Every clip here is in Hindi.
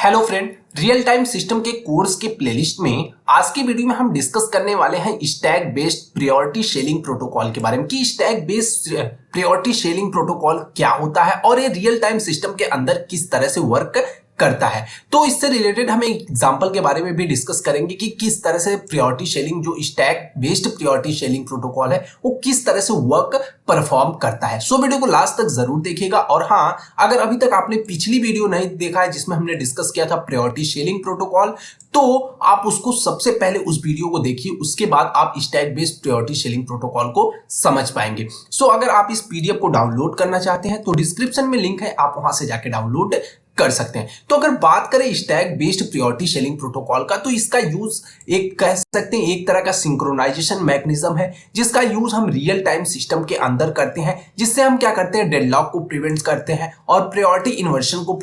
Hello friend, real time system के कोर्स के प्लेलिस्ट में आज की वीडियो में हम डिस्कस करने वाले हैं stack based priority sharing protocol के बारे में कि stack based priority sharing protocol क्या होता है और ये रियल टाइम सिस्टम के अंदर किस तरह से वर्क करता है। तो इससे रिलेटेड हम एक एग्जांपल के बारे में भी डिस्कस करेंगे कि किस तरह से प्रायोरिटी शेयरिंग जो stack based priority sharing protocol है वो किस तरह से वर्क परफॉर्म करता है। सो वीडियो को लास्ट तक जरूर देखिएगा। और हाँ, अगर अभी तक आपने पिछली वीडियो नहीं देखा है जिसमें हमने डिस्कस किया था प्रायोरिटी शेयरिंग प्रोटोकॉल, तो आप उसको सबसे पहले उस वीडियो को देखिए, उसके बाद आप stack based priority sharing protocol को समझ पाएंगे। सो अगर आप इस पीडीएफ को डाउनलोड करना चाहते हैं तो डिस्क्रिप्शन में लिंक है, आप वहां से जाके डाउनलोड कर सकते हैं। तो अगर बात करें stack based priority sharing protocol का, तो इसका यूज एक कह सकते हैं एक तरह का सिंक्रोनाइजेशन मैकेनिज्म है जिसका यूज हम रियल टाइम सिस्टम के अंदर करते हैं, जिससे हम क्या करते हैं डेडलॉक को प्रिवेंट करते हैं और प्रायोरिटी इन्वर्जन को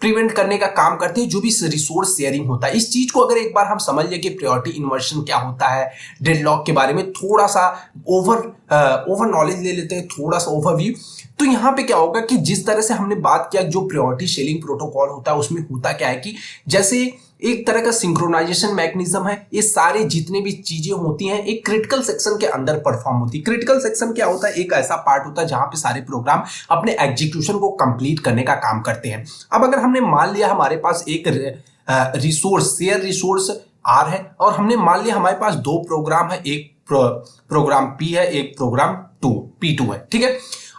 प्रिवेंट करने का काम करते हैं जो भी रिसोर्स शेयरिंग होता है। इस चीज को अगर एक बार हम समझ लें कि प्रायोरिटी इन्वर्जन क्या होता है, डेडलॉक के बारे में थोड़ा सा ओवर नॉलेज ले लेते हैं, थोड़ा सा ओवरव्यू। तो यहाँ पे क्या होगा कि जिस तरह से हमने बात किया जो प्रायोरिटी शेयरिंग प्रोटोकॉल होता है उसमें होता क्या है कि जैसे एक तरह का सिंक्रोनाइजेशन मैकेनिज्म है, ये सारे जितने भी चीजें होती हैं एक क्रिटिकल सेक्शन के अंदर परफॉर्म होती है। क्रिटिकल सेक्शन क्या होता है, एक ऐसा पार्ट होता है जहां पे सारे प्रोग्राम अपने एग्जीक्यूशन को कंप्लीट करने का काम करते हैं। अब अगर हमने मान लिया हमारे पास एक रिसोर्स शेयर रिसोर्स आर है और हमने मान लिया हमारे पास दो प्रोग्राम है, एक प्रोग्राम पी है, एक प्रोग्राम P2 है, ठीक है।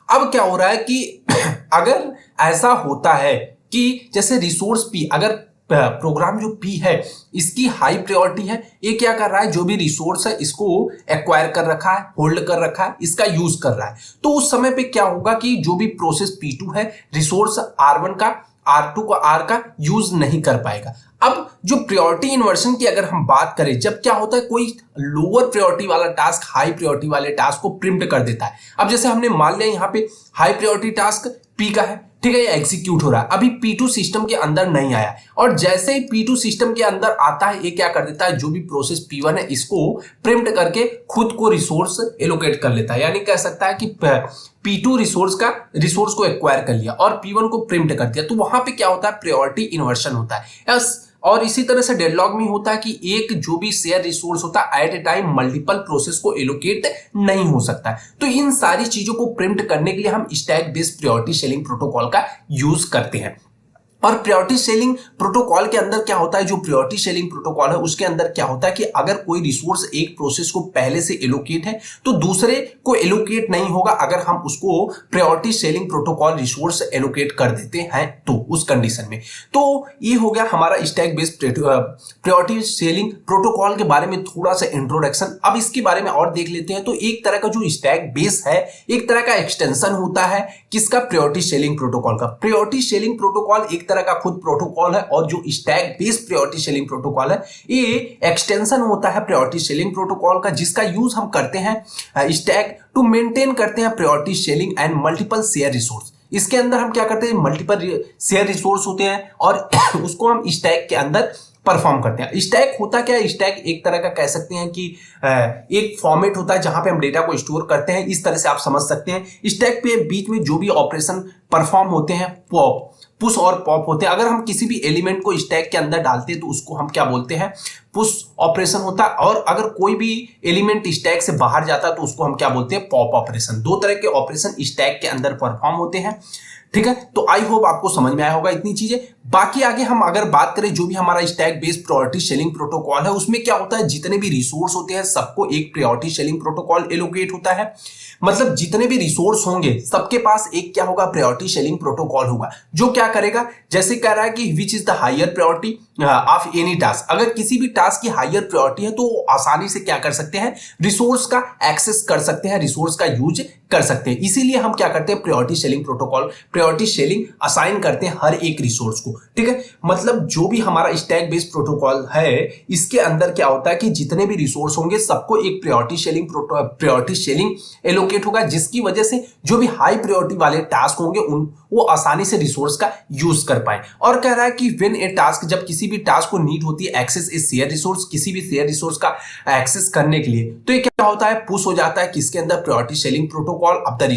अब क्या हो रहा है कि अगर ऐसा होता है कि जैसे रिसोर्स पी, अगर प्रोग्राम जो पी है इसकी हाई प्रायोरिटी है, ये क्या कर रहा है जो भी रिसोर्स है इसको एक्वायर कर रखा है, होल्ड कर रखा है, इसका यूज कर रहा है। तो उस समय पे क्या होगा कि जो भी प्रोसेस P2 है रिसोर्स R1 का R2 का R का यूज नहीं कर पाएगा। अब जो प्रायोरिटी इन्वर्जन की अगर हम बात करें, जब क्या होता है कोई लोअर प्रायोरिटी वाला टास्क हाई प्रायोरिटी वाले टास्क को प्रिम्प्ट कर देता है। अब जैसे हमने मान लिया यहाँ पे हाई प्रायोरिटी टास्क पी का है, ठीक है, ये एग्जीक्यूट हो रहा है, अभी P2 सिस्टम के अंदर नहीं आया और जैसे ही P2 सिस्टम के अंदर आता है ये क्या कर देता है जो भी प्रोसेस P1 है इसको प्रिम्प्ट करके खुद को रिसोर्स एलोकेट कर लेता है। यानी कह सकता है कि P2 रिसोर्स को एक्वायर कर लिया और P1 को प्रिम्प्ट कर दिया। तो वहां पे क्या होता है प्रायोरिटी इन्वर्जन होता है। यस, और इसी तरह से डेडलॉक में होता है कि एक जो भी शेयर रिसोर्स होता है at a time multiple process को एलोकेट नहीं हो सकता है। तो इन सारी चीजों को प्रिम्प्ट करने के लिए हम stack based priority sharing protocol का यूज करते हैं। और प्रायोरिटी शेयरिंग प्रोटोकॉल के अंदर क्या होता है, जो प्रायोरिटी शेयरिंग प्रोटोकॉल है उसके अंदर क्या होता है कि अगर कोई रिसोर्स एक प्रोसेस को पहले से एलोकेट है तो दूसरे को एलोकेट नहीं होगा अगर हम उसको priority sharing protocol resource allocate कर देते हैं तो उस कंडीशन में। तो ये हो गया हमारा stack based priority sharing protocol के बारे में थोड़ा सा इंट्रोडक्शन। अब इसके बारे में और देख लेते हैं। तो एक तरह का जो स्टैक बेस है एक तरह का एक्सटेंशन होता है किसका, प्रायोरिटी शेयरिंग प्रोटोकॉल का। प्रायोरिटी शेयरिंग प्रोटोकॉल एक तरह का खुद प्रोटोकॉल है और जो stack based priority sharing protocol है ये एक्सटेंशन होता है प्रायोरिटी शेयरिंग प्रोटोकॉल का, जिसका यूज हम करते हैं स्टैक टू मेंटेन करते हैं priority sharing and multiple share resource. इसके अंदर हम क्या करते हैं मल्टीपल शेयर रिसोर्स होते हैं और उसको हम स्टैक के अंदर परफॉर्म करते हैं। स्टैक होता क्या है, स्टैक एक तरह का कह सकते हैं कि एक फॉर्मेट होता है जहां पे हम डेटा को स्टोर करते हैं। इस तरह से आप समझ सकते हैं स्टैक पे बीच में जो भी ऑपरेशन परफॉर्म होते हैं पुश और पॉप होते हैं। अगर हम किसी भी एलिमेंट को स्टैक के अंदर डालते हैं तो उसको हम क्या बोलते हैं, पुश ऑपरेशन होता है। और अगर कोई भी एलिमेंट स्टैक से बाहर जाता है तो उसको हम क्या बोलते हैं, पॉप ऑपरेशन। दो तरह के ऑपरेशन स्टैक के अंदर परफॉर्म होते हैं, ठीक है। तो आई होप आपको समझ में आया होगा इतनी चीजें। बाकी आगे हम अगर बात करें जो भी हमारा stack based priority sharing protocol है उसमें क्या होता है, जितने भी रिसोर्स होते हैं सबको एक प्रायोरिटी शेयरिंग प्रोटोकॉल एलोकेट होता है। मतलब जितने भी रिसोर्स होंगे सबके पास एक क्या होगा, प्रायोरिटी शेयरिंग प्रोटोकॉल होगा जो क्या करेगा, जैसे कह रहा है कि which is the higher priority of any task. अगर किसी भी टास्क की हायर प्रायोरिटी है तो आसानी से क्या कर सकते हैं, रिसोर्स का एक्सेस कर सकते हैं, रिसोर्स का यूज कर सकते हैं। इसीलिए हम क्या करते हैं priority sharing protocol priority sharing assign करते हैं हर एक रिसोर्स को, ठीक है। मतलब जो भी हमारा स्टैक बेस्ड प्रोटोकॉल है इसके अंदर क्या होता है कि जितने भी रिसोर्स होंगे सबको एक प्रायोरिटी शेयरिंग एलोकेट होगा, जिसकी वजह से जो भी हाई प्रायोरिटी वाले टास्क होंगे वो आसानी से रिसोर्स का यूज कर पाए। और कह रहा है कि व्हेन ए टास्क, जब किसी भी टास्क को नीड होती है एक्सेस ए शेयर रिसोर्स, किसी भी शेयर रिसोर्स का एक्सेस करने के लिए, तो ये क्या होता है, पुश हो जाता है किसके अंदर, priority sharing protocol of the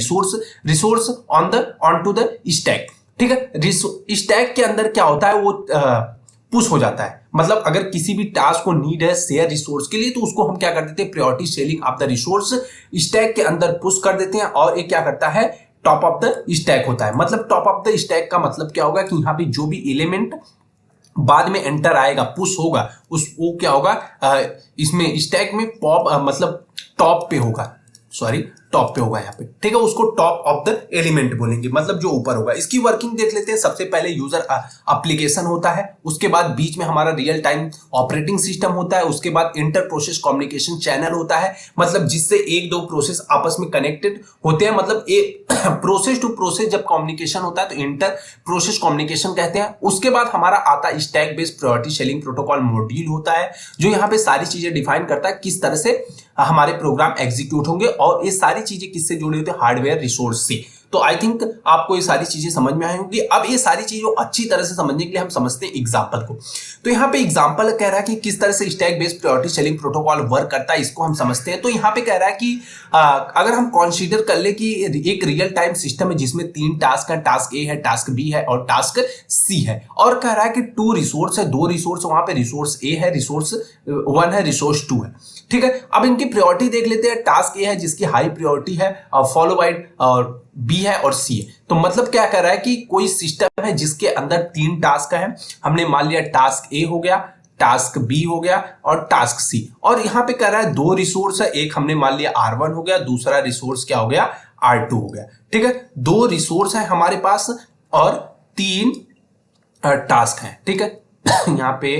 resource on to the stack. ठीक है। स्टैक के अंदर क्या होता है, वो पुश हो जाता है। मतलब अगर किसी भी टास्क को नीड है शेयर रिसोर्स के लिए, तो उसको हम क्या कर देते हैं, priority sharing of the resource stack के अंदर पुश कर देते हैं। और ये क्या करता है, टॉप ऑफ द स्टैक होता है। मतलब टॉप ऑफ द स्टैक का मतलब क्या होगा कि यहाँ पे जो भी एलिमेंट बाद में एंटर आएगा, पुश होगा, उस वो क्या होगा, इसमें स्टैक में पॉप मतलब टॉप पे होगा, सॉरी टॉप पे होगा यहाँ पे, ठीक है। उसको टॉप ऑफ द एलिमेंट बोलेंगे, मतलब जो ऊपर होगा। इसकी वर्किंग देख लेते हैं। सबसे पहले यूजर एप्लीकेशन होता है, उसके बाद बीच में हमारा रियल टाइम ऑपरेटिंग सिस्टम होता है, उसके बाद इंटर प्रोसेस कम्युनिकेशन चैनल होता है, मतलब जिससे एक दो प्रोसेस आपस में कनेक्टेड होते हैं। मतलब एक प्रोसेस टू प्रोसेस जब कम्युनिकेशन होता है तो इंटर प्रोसेस कम्युनिकेशन कहते हैं। उसके बाद हमारा आता है stack based priority sharing protocol module होता है, जो यहाँ पे सारी चीजें डिफाइन करता है किस तरह से हमारे प्रोग्राम एग्जीक्यूट होंगे, और ये सारी चीजें किससे जुड़ी होती है, हार्डवेयर रिसोर्स से। तो आई थिंक आपको ये सारी चीजें समझ में आई होंगी। अब ये सारी चीजों अच्छी तरह से समझने के लिए हम समझते हैं एग्जांपल को। तो यहाँ पे एग्जांपल कह रहा है कि किस तरह से stack based priority sharing protocol work करता है, इसको हम समझते हैं। तो यहाँ पे कह रहा है कि अगर हम कंसीडर कर ले कि एक रियल टाइम सिस्टम है जिसमें 3 टास्क है, टास्क ए है, टास्क बी है और टास्क सी है, और कह रहा है कि 2 रिसोर्स है, 2 रिसोर्स, वहां पे रिसोर्स ए है, रिसोर्स 1 है, रिसोर्स 2 है, ठीक है। अब इनकी प्रायोरिटी देख लेते हैं। टास्क ए है जिसकी हाई प्रायोरिटी है, फॉलो बाय और बी है और सी है। तो मतलब क्या कर रहा है कि कोई सिस्टम है जिसके अंदर 3 टास्क है, हमने मान लिया टास्क ए हो गया, टास्क बी हो गया और टास्क सी, और यहां पे कह रहा है 2 रिसोर्स है, एक हमने मान लिया R1 हो गया, दूसरा रिसोर्स क्या हो गया, R2 हो गया, ठीक है। 2 रिसोर्स है हमारे पास और 3 टास्क है, ठीक है। यहाँ पे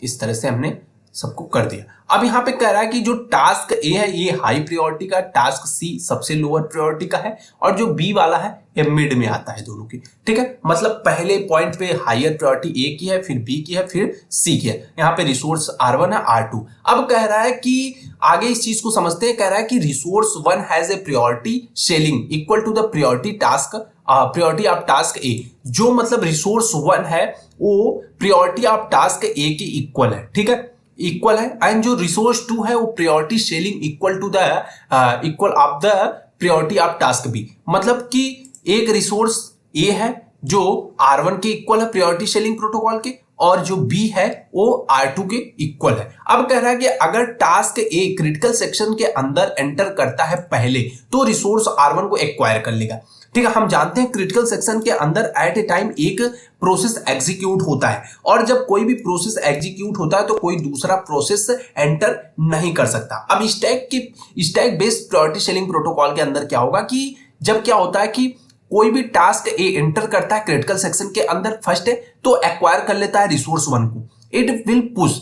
इस तरह से हमने सबको कर दिया। अब यहाँ पे कह रहा है कि जो टास्क ए है ये हाई प्रायोरिटी का, टास्क सी सबसे लोअर प्रायोरिटी का है, और जो बी वाला है ये मिड में आता है दोनों की, ठीक है। मतलब पहले पॉइंट पे हायर प्रायोरिटी ए की है, फिर बी की है, फिर सी की है। यहाँ पे रिसोर्स R1 है, R2। अब कह रहा है कि आगे इस चीज को समझते हैं। कह रहा है कि resource 1 has a priority sharing equal to the priority task, priority of task A. जो मतलब रिसोर्स 1 है वो प्रायोरिटी ऑफ टास्क ए की इक्वल है, ठीक है, इक्वल है। एंड जो रिसोर्स 2 है वो priority sharing equal to the equal of the priority of task B. मतलब कि एक रिसोर्स ए है जो R1 के इक्वल है प्रायोरिटी शेयरिंग प्रोटोकॉल के, और जो बी है वो R2 के इक्वल है। अब कह रहा है कि अगर टास्क ए क्रिटिकल सेक्शन के अंदर एंटर करता है पहले, तो रिसोर्स R1 को एक्वायर कर लेगा, ठीक है। हम जानते हैं क्रिटिकल सेक्शन के अंदर एट ए टाइम एक प्रोसेस एग्जीक्यूट होता है, और जब कोई भी प्रोसेस एग्जीक्यूट होता है तो कोई दूसरा प्रोसेस एंटर नहीं कर सकता। अब stack based priority sharing protocol के अंदर क्या होगा कि जब क्या होता है कि कोई भी टास्क ए एंटर करता है क्रिटिकल सेक्शन के अंदर फर्स्ट है, तो एक्वायर कर लेता है रिसोर्स 1 को, इट विल पुश,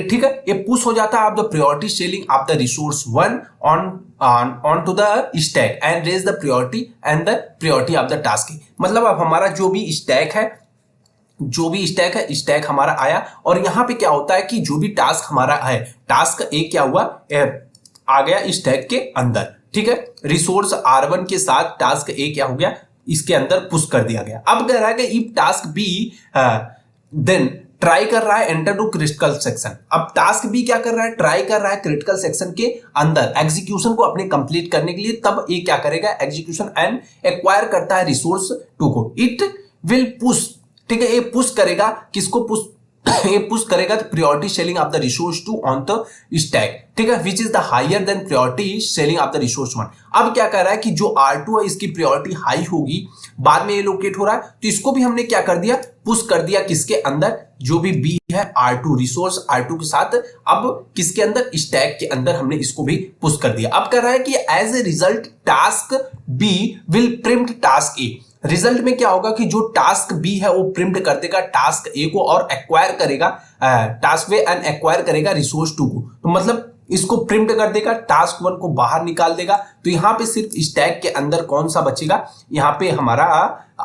ठीक है, ये पुश हो जाता है of the priority sharing of the resource 1 on to the stack and raise the priority and the priority of the task. मतलब अब हमारा जो भी स्टैक है, स्टैक हमारा आया, और यहां पे क्या होता है कि जो भी टास्क हमारा है, टास्क ए क्या हुआ, आ गया स्टैक के अंदर, ठीक है। रिसोर्स R1 के साथ टास्क ए क्या हो गया, इसके अंदर पुश कर दिया गया। अब कह रहा है कि if task B then try कर रहा है एंटर टू क्रिटिकल सेक्शन। अब टास्क बी क्या कर रहा है, ट्राई कर रहा है क्रिटिकल सेक्शन के अंदर एग्जीक्यूशन को अपने कंप्लीट करने के लिए, तब ये क्या करेगा, एग्जीक्यूशन एंड एक्वायर करता है रिसोर्स 2 को, इट विल पुश, ठीक है। ये पुश करेगा किसको, पुश ये पुश करेगा तो priority sharing of the resource 2 on the stack, ठीक है, which is the higher then priority sharing of the resource 1। अब क्या कर रहा है कि जो R2 है इसकी प्रायोरिटी हाई होगी, बाद में ये लोकेट हो रहा है, तो इसको भी हमने क्या कर दिया, पुश कर दिया किसके अंदर, जो भी बी है R2, रिसोर्स R2 के साथ, अब किसके अंदर, स्टैक के अंदर हमने इसको भी पुश कर दिया। अब कर रहा है कि as a result task B will preempt task A. Result में क्या होगा कि जो टास्क बी है वो प्रिम्प्ट कर देगा टास्क ए को, और एक्वायर करेगा टास्क बी एंड एक्वायर करेगा रिसोर्स 2 को। तो मतलब इसको प्रिंट कर देगा, टास्क 1 को बाहर निकाल देगा। तो यहां पे सिर्फ स्टैक के अंदर कौन सा बचेगा, यहाँ पे हमारा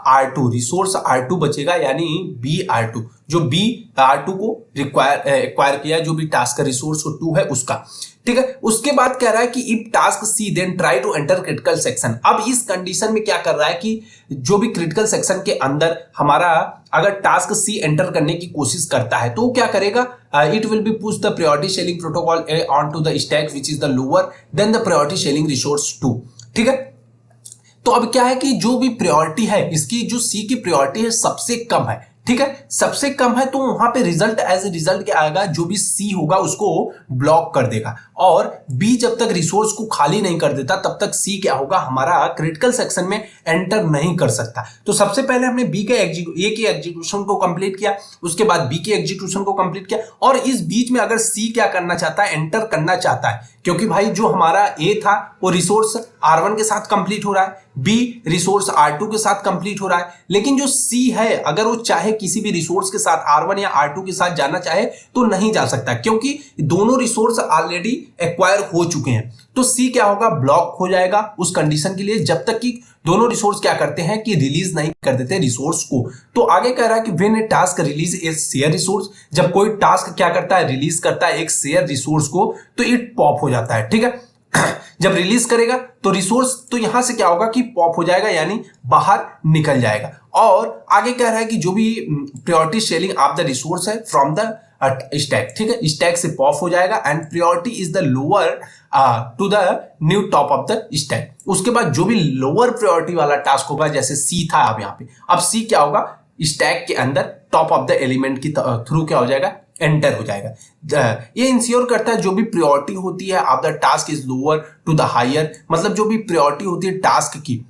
R2, रिसोर्स R2 बचेगा, यानी बी R2, जो बी R2 को एक्वायर किया, जो भी टास्क का रिसोर्स 2 है उसका, ठीक है। उसके बाद कह रहा है कि if task C then try to enter critical section. अब इस कंडीशन में क्या कर रहा है कि जो भी क्रिटिकल सेक्शन के अंदर हमारा अगर टास्क सी एंटर करने की कोशिश करता है, तो क्या करेगा, it will be push the priority sharing protocol on to the stack which is the lower than the priority sharing resource 2, ठीक है। तो अब क्या है कि जो भी प्रायोरिटी है इसकी, जो सी की प्रायोरिटी है सबसे कम है, ठीक है, सबसे कम है, तो वहां पे रिजल्ट एज ए रिजल्ट क्या आएगा, जो भी सी होगा उसको ब्लॉक कर देगा। और बी जब तक रिसोर्स को खाली नहीं कर देता तब तक सी क्या होगा, हमारा क्रिटिकल सेक्शन में एंटर नहीं कर सकता। तो सबसे पहले हमने बी के ए के एग्जीक्यूशन को कंप्लीट किया, उसके बाद बी के एग्जीक्यूशन को कंप्लीट किया, और इस बीच में अगर सी क्या करना चाहता है, एंटर करना चाहता है, क्योंकि भाई जो हमारा ए था वो रिसोर्स R1 के साथ कंप्लीट हो रहा है, बी रिसोर्स R2 के साथ कंप्लीट हो रहा है, लेकिन जो सी है अगर वो चाहे किसी भी रिसोर्स के साथ R1 या R2 के साथ जाना चाहे तो नहीं जा सकता, क्योंकि दोनों रिसोर्स ऑलरेडी एक्वायर हो चुके हैं। तो सी क्या होगा, ब्लॉक हो जाएगा उस कंडीशन के लिए जब तक कि दोनों रिसोर्स क्या करते हैं कि रिलीज नहीं कर देते रिसोर्स को। तो आगे कह रहा है कि when A task release a share resource, जब कोई टास्क क्या करता है, रिलीज करता है एक शेयर रिसोर्स को, तो इट पॉप हो जाता है, ठीक है। जब रिलीज करेगा तो रिसोर्स तो यहां से क्या होगा कि पॉप हो जाएगा, यानी बाहर निकल जाएगा। और आगे कह रहा है कि जो भी priority sharing of the resource है फ्रॉम द स्टैक, ठीक है, स्टैक से पॉप हो जाएगा, and priority is the lower to the new top of the stack. उसके बाद जो भी लोअर प्रायोरिटी वाला टास्क होगा, जैसे सी था अब यहाँ पे, अब सी क्या होगा, स्टैक के अंदर टॉप ऑफ द एलिमेंट की थ्रू क्या हो जाएगा, एंटर हो जाएगा। ये इंश्योर करता है जो भी प्रायोरिटी होती है of the task is lower to the higher, मतलब जो भी प्रायोरिटी होती है टास्क की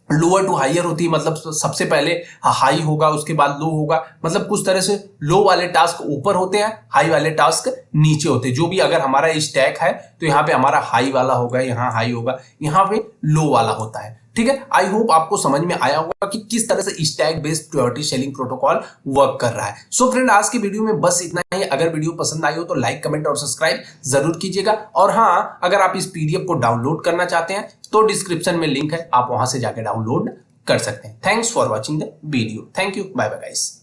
लोअर टू हायर होती है, मतलब सबसे पहले हाई होगा उसके बाद लो होगा, मतलब कुछ तरह से लो वाले टास्क ऊपर होते हैं, हाई वाले टास्क नीचे होते हैं। जो भी अगर हमारा स्टैक है तो यहाँ पे हमारा हाई वाला होगा, यहाँ हाई होगा, यहाँ पे लो वाला होता है, ठीक है। आई होप आपको समझ में आया होगा कि किस तरह से stack based priority sharing protocol work कर रहा है। सो फ्रेंड, आज की वीडियो में बस इतना ही। अगर वीडियो पसंद आई हो तो लाइक, कमेंट और सब्सक्राइब जरूर कीजिएगा। और हाँ, अगर आप इस पीडीएफ को डाउनलोड करना चाहते हैं तो डिस्क्रिप्शन में लिंक है, आप वहां से जाकर डाउनलोड कर सकते हैं। Thanks for watching the video. Thank you, bye bye guys.